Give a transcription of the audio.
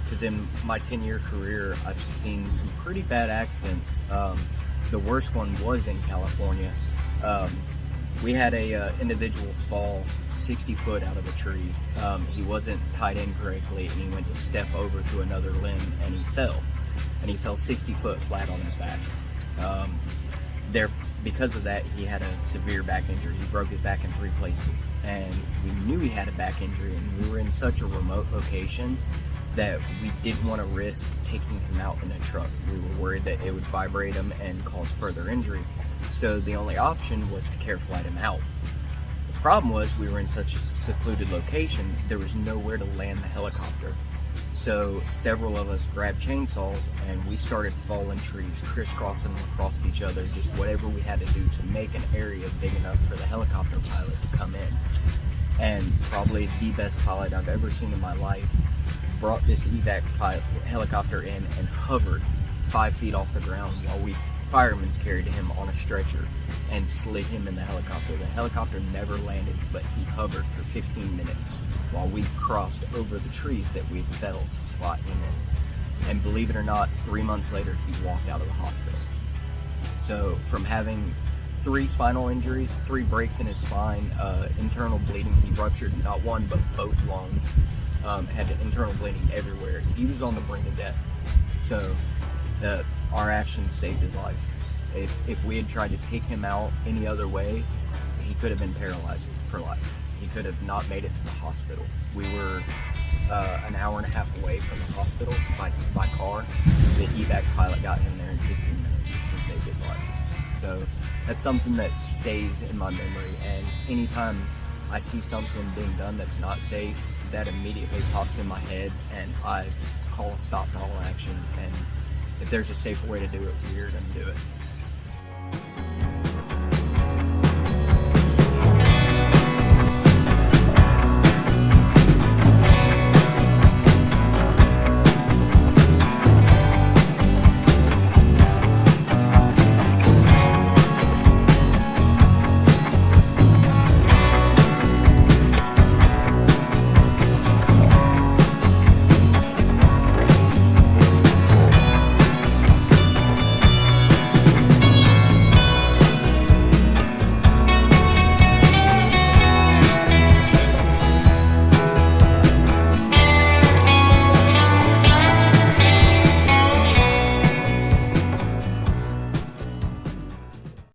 because in my 10-year career, I've seen some pretty bad accidents. The worst one was in California. We had a individual fall 60 foot out of a tree. He wasn't tied in correctly, and he went to step over to another limb, and he fell. And he fell 60 foot flat on his back. Because of that, he had a severe back injury. He broke his back in 3 places, and we knew he had a back injury, and we were in such a remote location that we didn't want to risk taking him out in a truck. We were worried that it would vibrate him and cause further injury. So the only option was to care flight him out. The problem was we were in such a secluded location, there was nowhere to land the helicopter. So several of us grabbed chainsaws and we started falling trees, crisscrossing across each other, just whatever we had to do to make an area big enough for the helicopter pilot to come in. And probably the best pilot I've ever seen in my life brought this evac helicopter in and hovered 5 feet off the ground while we firemen carried him on a stretcher and slid him in the helicopter. The helicopter never landed, but he hovered for 15 minutes while we crossed over the trees that we had felled to slot him in. And believe it or not, 3 months later, he walked out of the hospital. So from having 3 spinal injuries, 3 breaks in his spine, internal bleeding, he ruptured not one but both lungs, had internal bleeding everywhere. He was on the brink of death. So our actions saved his life. If we had tried to take him out any other way, he could have been paralyzed for life. He could have not made it to the hospital. We were an hour and a half away from the hospital by car. The evac pilot got him there in 15 minutes and saved his life. So that's something that stays in my memory, and anytime I see something being done that's not safe, that immediately pops in my head, and I call a stop to all action. And if there's a safer way to do it, we're going to do it.